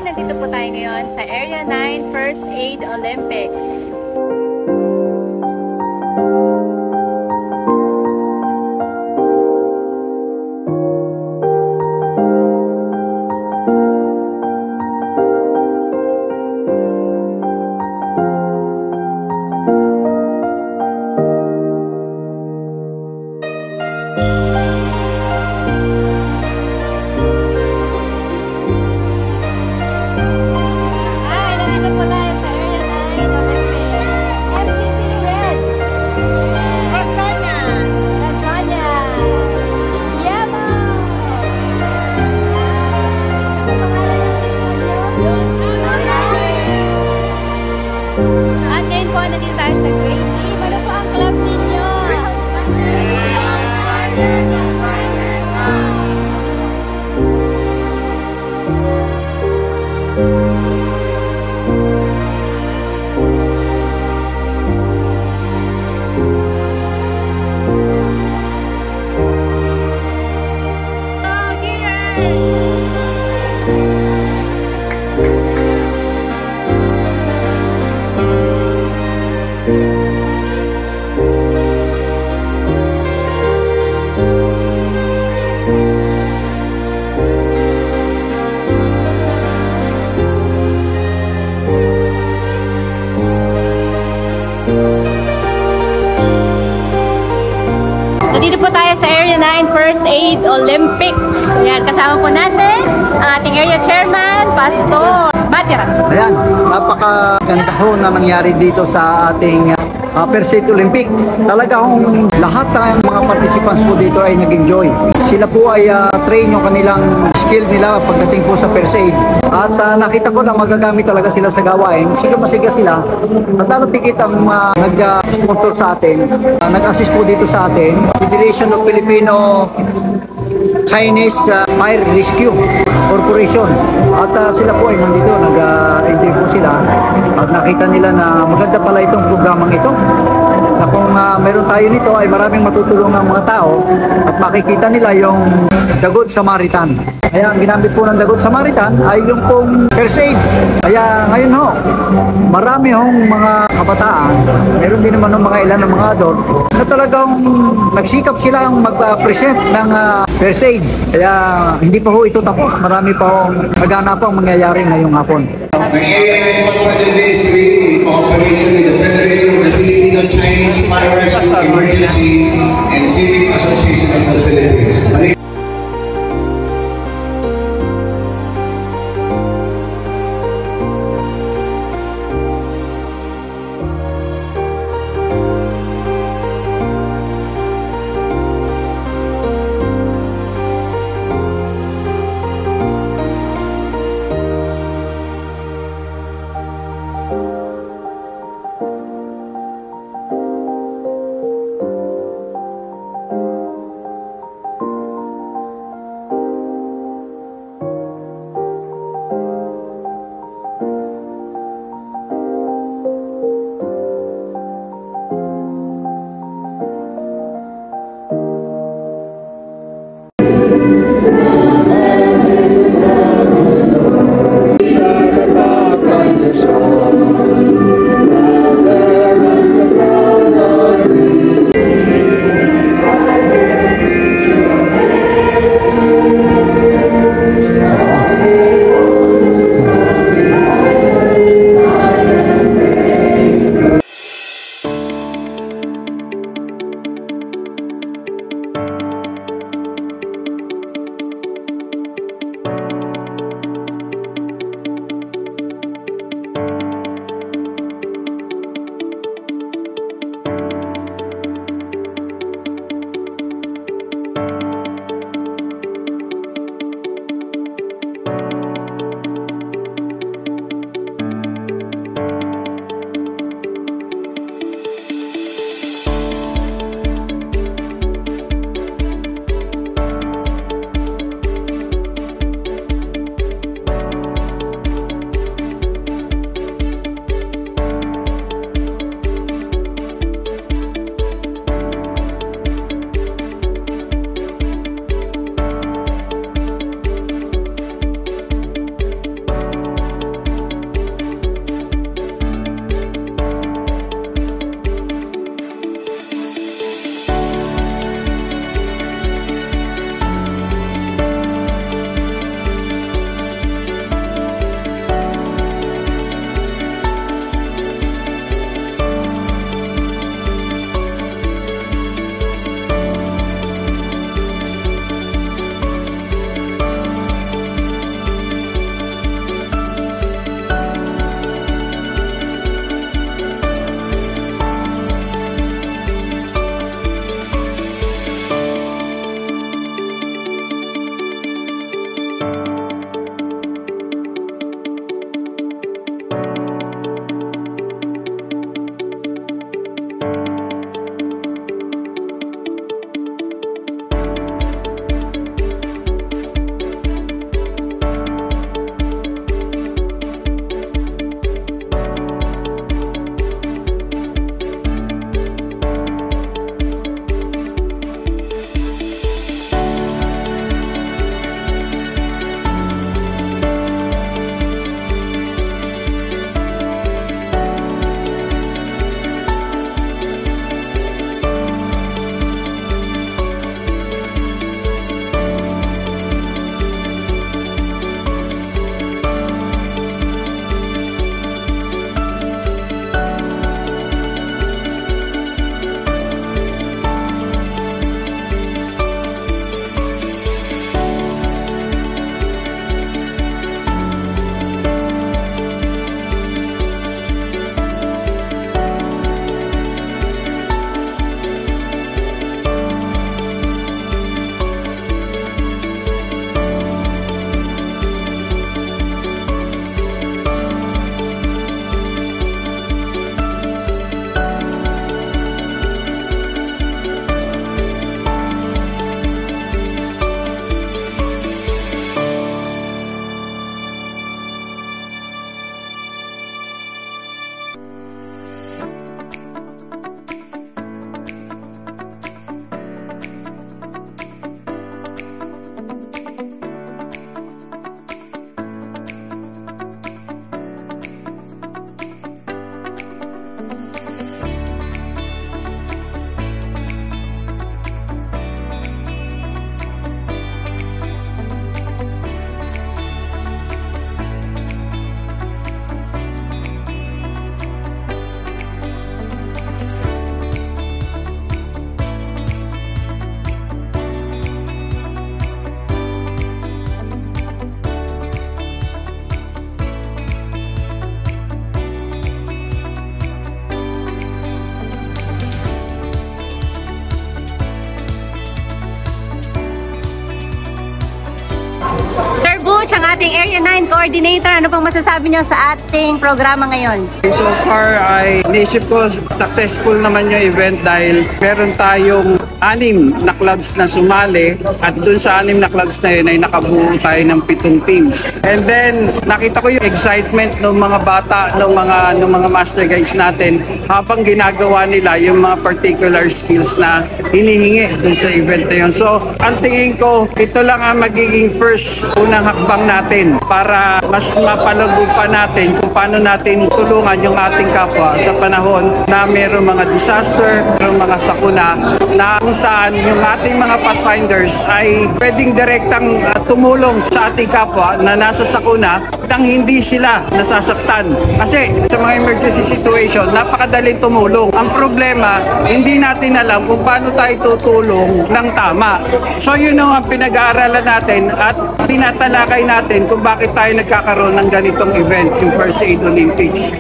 nandito po tayo ngayon sa Area 9 First Aid Olympics. At ngayon po, nandito tayo sa Grade D. Ano po ang club ninyo? Nandito po tayo sa Area 9 First Aid Olympics. Ayan, kasama po natin ang ating area chairman, Pastor Batira. Ayan, napakaganda ho na nangyari dito sa ating First Aid Olympics. Talaga hong lahat ng mga participants po dito ay nag-enjoy. Sila po ay train yung kanilang skill nila pagdating po sa First Aid. At nakita ko na magagamit talaga sila sa gawain. Masiga sila. At lalo pikit ang nag-sponsor sa atin, nag-assist po dito sa atin, Federation of Filipino Chinese Fire Rescue Corporation. At sila po ay nandito, nag-enjoy po sila. At nakita nila na maganda pala itong programang ito. Na kung meron tayo nito ay maraming matutulong ng mga tao at makikita nila yung The Good Samaritan. Kaya ang ginamit po ng The Good Samaritan ay yung pong First Aid. Kaya ngayon ho, marami hong mga kabataan, meron din naman ng mga ilan ng mga adult na talagang nagsikap silang mag-present ng First Aid. Kaya hindi pa ho ito tapos. Marami pa hong naganapang mangyayari ngayong hapon. The Area 9 Federal Ministry, in cooperation with the Federation of the Filipino Chinese Fire Rescue Emergency and Civic Association of the Philippines. ating Area 9 Coordinator. Ano pong masasabi niyo sa ating programa ngayon? So far ay naisip ko successful naman yung event dahil meron tayong 6 na clubs na sumali at dun sa 6 na clubs na yun ay nakabuo tayo ng 7 teams. And then nakita ko yung excitement ng mga bata, ng mga master guides natin habang ginagawa nila yung mga particular skills na hinihingi dun sa event na yun. So ang tingin ko, ito lang ang magiging first unang hakbang natin para mas mapalubog pa natin kung paano natin tulungan yung ating kapwa sa panahon na mayroong mga disaster, mayroong mga sakuna na kung saan yung ating mga pathfinders ay pwedeng direktang tumulong sa ating kapwa na nasa sakuna nang hindi sila nasasaktan. Kasi sa mga emergency situation, napakadaling tumulong. Ang problema, hindi natin alam kung paano tayo tutulong ng tama. So yun ang pinag-aaralan natin at tinatalakay natin kung bakit tayo nagkakaroon ng ganitong event, yung First Aid Olympics.